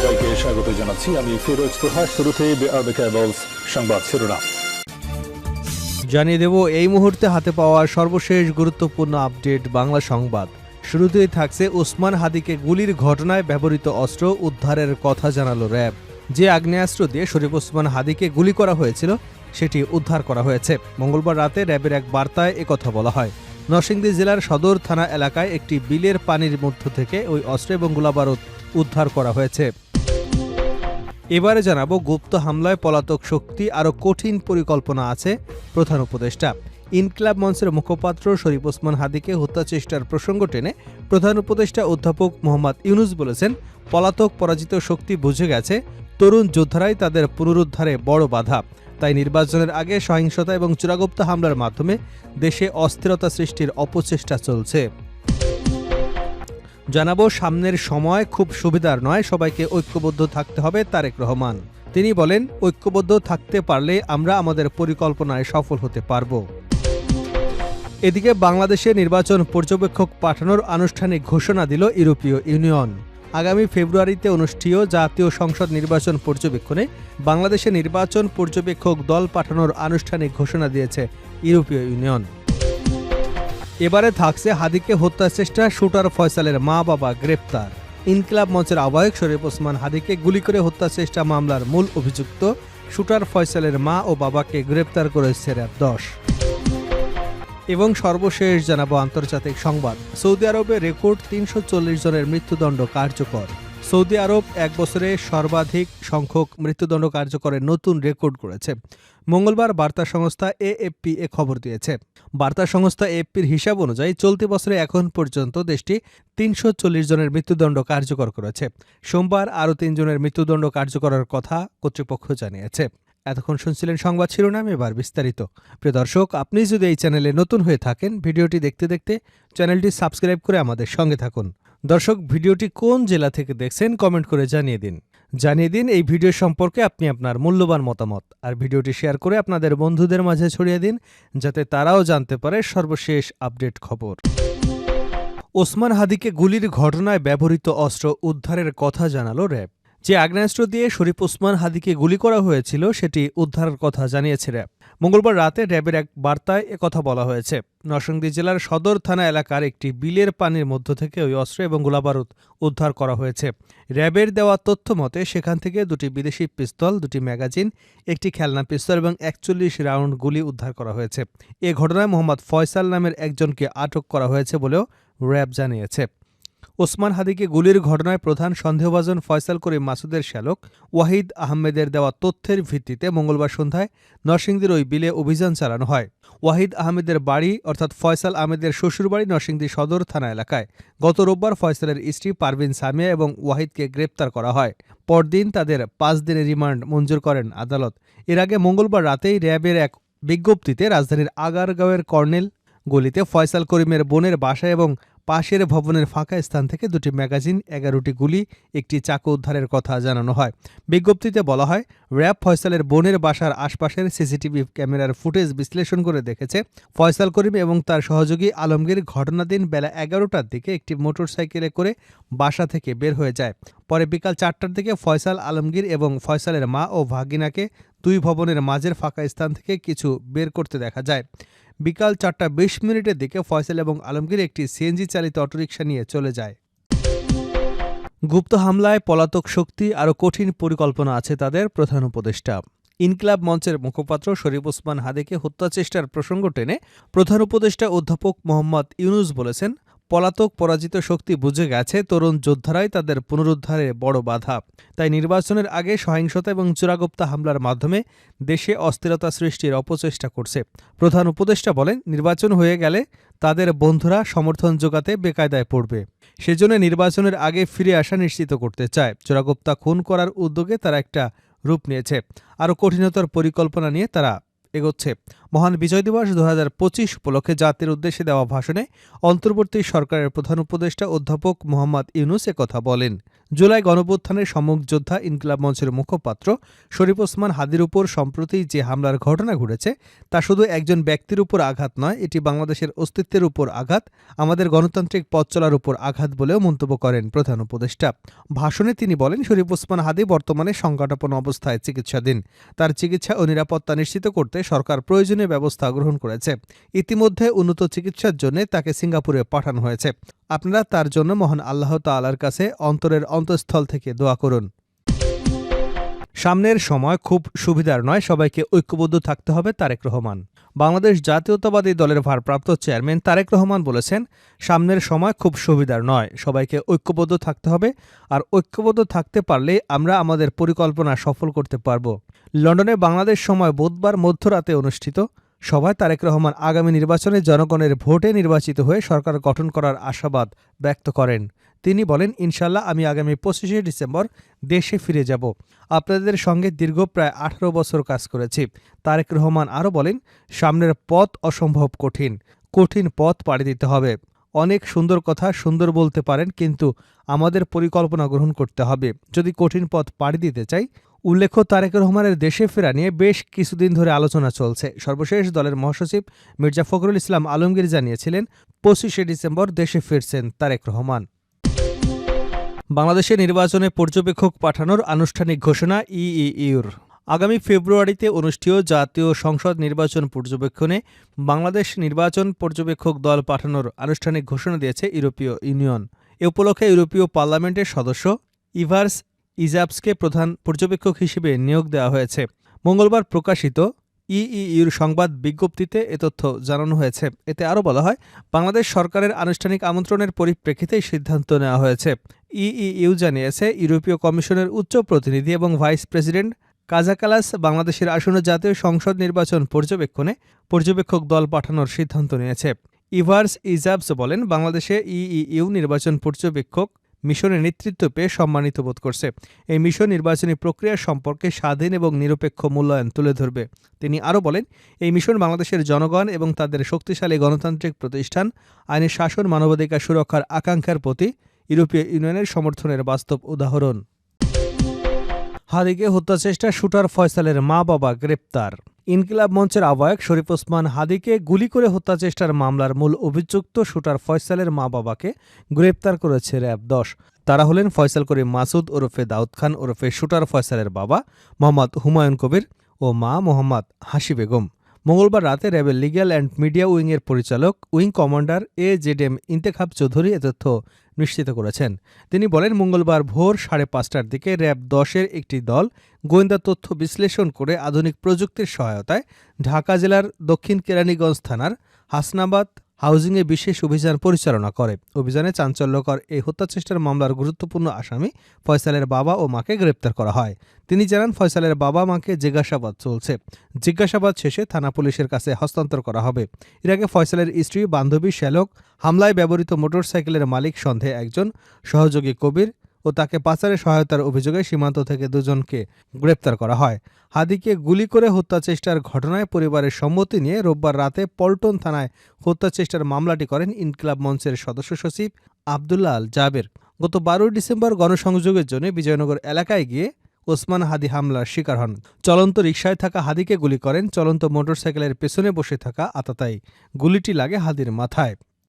সবাইকে স্বাগত জানাচ্ছি। আমি ফিরোজ তোহা। শুরুতেই সংবাদ শিরোনাম জানিয়ে দেব এই মুহূর্তে হাতে পাওয়া সর্বশেষ গুরুত্বপূর্ণ আপডেট বাংলা সংবাদ। শুরুতেই থাকছে ওসমান হাদিকে গুলির ঘটনায় ব্যবহৃত অস্ত্র উদ্ধারের কথা জানালো র্যাব। যে আগ্নেয়াস্ত্র দিয়ে শরীফ ওসমান হাদিকে গুলি করা হয়েছিল সেটি উদ্ধার করা হয়েছে। মঙ্গলবার রাতে র্যাবের এক বার্তায় একথা বলা হয়। নরসিংদী জেলার সদর থানা এলাকায় একটি বিলের পানির মধ্য থেকে ওই অস্ত্র এবং গোলাবারুদ উদ্ধার করা হয়েছে। এবারে জানাবো গুপ্ত হামলায় পলাতক শক্তি আরও কঠিন পরিকল্পনা আছে প্রধান উপদেষ্টা। ইনকিলাব মঞ্চের মুখপাত্র শরীফ ওসমান হাদিকে হত্যাচেষ্টার প্রসঙ্গ টেনে প্রধান উপদেষ্টা অধ্যাপক মোহাম্মদ ইউনুস বলেছেন, পলাতক পরাজিত শক্তি বুঝে গেছে তরুণ যোদ্ধারাই তাদের পুনরুদ্ধারে বড় বাধা। তাই নির্বাচনের আগে সহিংসতা এবং চোরাগুপ্ত হামলার মাধ্যমে দেশে অস্থিরতা সৃষ্টির অপচেষ্টা চলছে। জানাবো সামনের সময় খুব সুবিধার নয়, সবাইকে ঐক্যবদ্ধ থাকতে হবে তারেক রহমান। তিনি বলেন, ঐক্যবদ্ধ থাকতে পারলে আমরা আমাদের পরিকল্পনায় সফল হতে পারব। এদিকে বাংলাদেশে নির্বাচন পর্যবেক্ষক পাঠানোর আনুষ্ঠানিক ঘোষণা দিল ইউরোপীয় ইউনিয়ন। আগামী ফেব্রুয়ারিতে অনুষ্ঠেয় জাতীয় সংসদ নির্বাচন পর্যবেক্ষণে বাংলাদেশে নির্বাচন পর্যবেক্ষক দল পাঠানোর আনুষ্ঠানিক ঘোষণা দিয়েছে ইউরোপীয় ইউনিয়ন। এবারে থাকছে হাদিকে হত্যাচেষ্টা, শুটার ফয়সালের মা বাবা গ্রেপ্তার। ইনকিলাব মঞ্চের আহ্বায়ক শরীফ ওসমান হাদিকে গুলি করে হত্যাচেষ্টা মামলার মূল অভিযুক্ত শুটার ফয়সালের মা ও বাবাকে গ্রেপ্তার করেছে র্যাব 10। এবং সর্বশেষ জানাবো আন্তর্জাতিক সংবাদ। সৌদি আরবে রেকর্ড 340 জনের মৃত্যুদণ্ড কার্যকর। সৌদি আরব এক বছরে সর্বাধিক সংখ্যক মৃত্যুদণ্ড কার্যকরের নতুন রেকর্ড করেছে। মঙ্গলবার বার্তা সংস্থা এএফপি এ খবর দিয়েছে। বার্তা সংস্থা এএফপির হিসাব অনুযায়ী চলতি বছরে এখন পর্যন্ত দেশটি 340 জনের মৃত্যুদণ্ড কার্যকর করেছে। সোমবার আরও 3 জনের মৃত্যুদণ্ড কার্যকরের কথা কর্তৃপক্ষ জানিয়েছে। এতক্ষণ শুনছিলেন সংবাদ শিরোনাম, এবার বিস্তারিত। প্রিয় দর্শক, আপনি যদি এই চ্যানেলে নতুন হয়ে থাকেন, ভিডিওটি দেখতে দেখতে চ্যানেলটি সাবস্ক্রাইব করে আমাদের সঙ্গে থাকুন। দর্শক, ভিডিওটি কোন জেলা থেকে দেখছেন কমেন্ট করে জানিয়ে দিন এই ভিডিও সম্পর্কে আপনি আপনার মূল্যবান মতামত। আর ভিডিওটি শেয়ার করে আপনাদের বন্ধুদের মাঝে ছড়িয়ে দিন, যাতে তারাও জানতে পারে সর্বশেষ আপডেট খবর। ওসমান হাদিকে গুলির ঘটনায় ব্যবহৃত অস্ত্র উদ্ধারের কথা জানালো র্যাব। যে আগ্নেয়াস্ত্র দিয়ে শরীফ ওসমান হাদিকে গুলি করা হয়েছিল সেটি উদ্ধারের কথা জানিয়েছে র্যাব। মঙ্গলবার রাতে র্যাবের এক বার্তায় একথা বলা হয়েছে। নরসিংদী জেলার সদর থানা এলাকার একটি বিলের পানির মধ্য থেকে ওই অস্ত্র এবং গোলাবারুদ উদ্ধার করা হয়েছে। র্যাবের দেওয়া তথ্য মতে সেখান থেকে 2টি বিদেশি পিস্তল, 2টি ম্যাগাজিন, একটি খেলনা পিস্তল এবং 41 রাউন্ড গুলি উদ্ধার করা হয়েছে। এ ঘটনায় মোহাম্মদ ফয়সাল নামের একজনকে আটক করা হয়েছে বলেও র্যাব জানিয়েছে। ওসমান হাদিকে গুলির ঘটনায় প্রধান সন্দেহভাজন ফয়সাল করিম মাসুদের শ্যালক ওয়াহিদ আহমেদের দেওয়া তথ্যের ভিত্তিতে মঙ্গলবার সন্ধ্যায় নরসিংদীর ওই বিলে অভিযান চালানো হয়। ওয়াহিদ আহমেদের বাড়ি অর্থাৎ ফয়সাল আহমেদের শ্বশুরবাড়ি নরসিংদী সদর থানা এলাকায়। গত রোববার ফয়সালের স্ত্রী পারভিন সামিয়া এবং ওয়াহিদকে গ্রেপ্তার করা হয়। পরদিন তাদের 5 দিনের রিমান্ড মঞ্জুর করেন আদালত। এর আগে মঙ্গলবার রাতেই র্যাবের এক বিজ্ঞপ্তিতে রাজধানীর আগারগাঁওয়ের কর্নেল গলিতে ফয়সাল করিমের বোনের বাসা এবং পাশের ভবনের ফাঁকা স্থান থেকে 2টি ম্যাগাজিন, 11টি গুলি, একটি চাকু উদ্ধারের কথা জানানো হয়। বিজ্ঞপ্তিতে বলা হয়, র্যাব ফয়সালের বোনের বাসার আশপাশের সিসিটিভি ক্যামেরার ফুটেজ বিশ্লেষণ করে দেখেছে ফয়সাল করিম এবং তার সহযোগী আলমগীর ঘটনার দিন বেলা 11টার দিকে একটি মোটরসাইকেলে করে বাসা থেকে বের হয়ে যায়। পরে বিকাল 4টার দিকে ফয়সাল, আলমগীর এবং ফয়সালের মা ও ভাগিনাকে 2 ভবনের মাঝের ফাঁকা স্থান থেকে কিছু বের করতে দেখা যায়। বিকাল 4:20 দিকে ফয়সাল এবং আলমগীর একটি সিএনজি চালিত অটোরিকশা নিয়ে চলে যায়। গুপ্ত হামলায় পলাতক শক্তি আরও কঠিন পরিকল্পনা আছে তাদের প্রধান উপদেষ্টা। ইনকিলাব মঞ্চের মুখপাত্র শরীফ ওসমান হাদিকে হত্যাচেষ্টার প্রসঙ্গ টেনে প্রধান উপদেষ্টা অধ্যাপক মোহাম্মদ ইউনুস বলেছেন, পলাতক পরাজিত শক্তি বুঝে গেছে তরুণ যোদ্ধারাই তাদের পুনরুদ্ধারে বড় বাধা। তাই নির্বাচনের আগে সহিংসতা এবং চোরাগুপ্ত হামলার মাধ্যমে দেশে অস্থিরতা সৃষ্টির অপচেষ্টা করছে। প্রধান উপদেষ্টা বলেন, নির্বাচন হয়ে গেলে তাদের বন্ধুরা সমর্থন জোগাতে বেকায়দায় পড়বে। সেজন্য নির্বাচনের আগে ফিরে আসা নিশ্চিত করতে চায়। চোরাগুপ্তা খুন করার উদ্যোগে তারা একটা রূপ নিয়েছে। আরও কঠিনতর পরিকল্পনা নিয়ে তারা এগোচ্ছে। মহান বিজয় দিবস 2025 উপলক্ষে জাতির উদ্দেশ্যে দেওয়া ভাষণে অন্তর্বর্তী সরকারের প্রধান উপদেষ্টা অধ্যাপক মোহাম্মদ ইউনূস একথা বলেন। জুলাই গণঅভ্যুত্থানের সম্মুখ যোদ্ধা ইনকিলাব মঞ্চের মুখপাত্র শরীফ ওসমান হাদির উপর সম্প্রতি যে হামলার ঘটনা ঘটেছে তা শুধু একজন ব্যক্তির উপর আঘাত নয়, এটি বাংলাদেশের অস্তিত্বের উপর আঘাত, আমাদের গণতান্ত্রিক পথ চলার উপর আঘাত বলেও মন্তব্য করেন প্রধান উপদেষ্টা। ভাষণে তিনি বলেন, শরীফ ওসমান হাদি বর্তমানে সংকটাপন্ন অবস্থায় চিকিৎসাধীন। তার চিকিৎসা ও নিরাপত্তা নিশ্চিত করতে সরকার প্রয়োজনীয় ব্যবস্থা গ্রহণ করেছে। ইতিমধ্যে উন্নত চিকিৎসার জন্য তাকে সিঙ্গাপুরে পাঠানো হয়েছে। আপনারা তার জন্য মহান আল্লাহ তাআলার কাছে অন্তরের অন্তঃস্থল থেকে দোয়া করুন। সামনের সময় খুব সুবিধার নয়, সবাইকে ঐক্যবদ্ধ থাকতে হবে তারেক রহমান। বাংলাদেশ জাতীয়তাবাদী দলের ভারপ্রাপ্ত চেয়ারম্যান তারেক রহমান বলেছেন, সামনের সময় খুব সুবিধার নয়, সবাইকে ঐক্যবদ্ধ থাকতে হবে, আর ঐক্যবদ্ধ থাকতে পারলে আমরা আমাদের পরিকল্পনা সফল করতে পারব। লন্ডনে বাংলাদেশ সময় বুধবার মধ্যরাতে অনুষ্ঠিত সভায় তারেক রহমান আগামী নির্বাচনে জনগণের ভোটে নির্বাচিত হয়ে সরকার গঠন করার আশাবাদ ব্যক্ত করেন। তিনি বলেন, ইনশাল্লাহ আমি আগামী 25শে ডিসেম্বর দেশে ফিরে যাব। আপনাদের সঙ্গে দীর্ঘ প্রায় 18 বছর কাজ করেছি। তারেক রহমান আরও বলেন, সামনের পথ অসম্ভব কঠিন, কঠিন পথ পাড়ি দিতে হবে। অনেক সুন্দর কথা সুন্দর বলতে পারেন, কিন্তু আমাদের পরিকল্পনা গ্রহণ করতে হবে যদি কঠিন পথ পাড়ি দিতে চাই। উল্লেখ্য, তারেক রহমানের দেশে ফেরা নিয়ে বেশ কিছুদিন ধরে আলোচনা চলছে। সর্বশেষ দলের মহাসচিব মির্জা ফখরুল ইসলাম আলমগীর জানিয়েছিলেন, 25শে ডিসেম্বর দেশে ফিরছেন তারেক রহমান। বাংলাদেশে নির্বাচনে পর্যবেক্ষক পাঠানোর আনুষ্ঠানিক ঘোষণা ইইউর। আগামী ফেব্রুয়ারিতে অনুষ্ঠেয় জাতীয় সংসদ নির্বাচন পর্যবেক্ষণে বাংলাদেশ নির্বাচন পর্যবেক্ষক দল পাঠানোর আনুষ্ঠানিক ঘোষণা দিয়েছে ইউরোপীয় ইউনিয়ন। এ উপলক্ষে ইউরোপীয় পার্লামেন্টের সদস্য ইভার্স ইজাবসকে প্রধান পর্যবেক্ষক হিসেবে নিয়োগ দেওয়া হয়েছে। মঙ্গলবার প্রকাশিত ইইউর সংবাদ বিজ্ঞপ্তিতে এ তথ্য জানানো হয়েছে। এতে আরও বলা হয়, বাংলাদেশ সরকারের আনুষ্ঠানিক আমন্ত্রণের পরিপ্রেক্ষিতেই সিদ্ধান্ত নেওয়া হয়েছে। ইইউ জানিয়েছে, ইউরোপীয় কমিশনের উচ্চ প্রতিনিধি এবং ভাইস প্রেসিডেন্ট কাজা কালাস বাংলাদেশের আসন্ন জাতীয় সংসদ নির্বাচন পর্যবেক্ষণে পর্যবেক্ষক দল পাঠানোর সিদ্ধান্ত নিয়েছে। ইভার্স ইজাবস বলেন, বাংলাদেশে ইইউ নির্বাচন পর্যবেক্ষক মিশনের নেতৃত্ব পেয়ে সম্মানিত বোধ করছে। এই মিশন নির্বাচনী প্রক্রিয়া সম্পর্কে স্বাধীন এবং নিরপেক্ষ মূল্যায়ন তুলে ধরবে। তিনি আরও বলেন, এই মিশন বাংলাদেশের জনগণ এবং তাদের শক্তিশালী গণতান্ত্রিক প্রতিষ্ঠান, আইনের শাসন, মানবাধিকার সুরক্ষার আকাঙ্ক্ষার প্রতি ইউরোপীয় ইউনিয়নের সমর্থনের বাস্তব উদাহরণ। হাদিকে হত্যাচেষ্টা শুটার ফয়সালের মা-বাবা গ্রেপ্তার। ইনকিলাব মঞ্চের আহ্বায়ক শরীফ ওসমান হাদিকে গুলি করে হত্যাচেষ্টার মামলার মূল অভিযুক্ত শুটার ফয়সালের মা-বাবাকে গ্রেপ্তার করেছে র‍্যাব ১০। তারা হলেন ফয়সাল করিম মাসুদ ওরফে দাউদ খান ওরফে শুটার ফয়সালের বাবা মোহাম্মদ হুমায়ুন কবির ও মা মোহাম্মদ হাসি বেগম। মঙ্গলবার রাতে র্যাবের লিগ্যাল অ্যান্ড মিডিয়া উইংয়ের পরিচালক wing commander AZM Intekhab Chowdhury এ তথ্য নিশ্চিত করেছেন। তিনি বলেন, মঙ্গলবার ভোর 5:30টার দিকে র‍্যাব ১০-এর একটি দল গোয়েন্দা তথ্য বিশ্লেষণ করে আধুনিক প্রযুক্তির সহায়তায় ঢাকা জেলার দক্ষিণ কেরানীগঞ্জ থানার হাসনাবাদ হাউজিংয়ে বিশেষ অভিযান পরিচালনা করে। অভিযানে চাঞ্চল্যকর এই হত্যাচেষ্টার মামলার গুরুত্বপূর্ণ আসামি ফয়সালের বাবা ও মাকে গ্রেপ্তার করা হয়। তিনি জানান, ফয়সালের বাবা মাকে জিজ্ঞাসাবাদ চলছে। জিজ্ঞাসাবাদ শেষে থানা পুলিশের কাছে হস্তান্তর করা হবে। এর আগে ফয়সালের স্ত্রী বান্ধবী শ্যালক, হামলায় ব্যবহৃত মোটরসাইকেলের মালিক সন্দেহে একজন, সহযোগী কবির ও তাকে পাচারে সহায়তার অভিযোগে সীমান্ত থেকে 2 জনকে গ্রেপ্তার করা হয়। হাদিকে গুলি করে হত্যাচেষ্টার ঘটনায় পরিবারের সম্মতি নিয়ে রোববার রাতে পল্টন থানায় হত্যাচেষ্টার মামলাটি করেন ইনকিলাব মঞ্চের সদস্য সচিব আবদুল্লাহ আল জাবের। গত 12 ডিসেম্বর গণসংযোগের জন্য বিজয়নগর এলাকায় গিয়ে ওসমান হাদি হামলার শিকার হন। চলন্ত রিকশায় থাকা হাদিকে গুলি করেন চলন্ত মোটরসাইকেলের পেছনে বসে থাকা আতাতাই। গুলিটি লাগে হাদির মাথায়।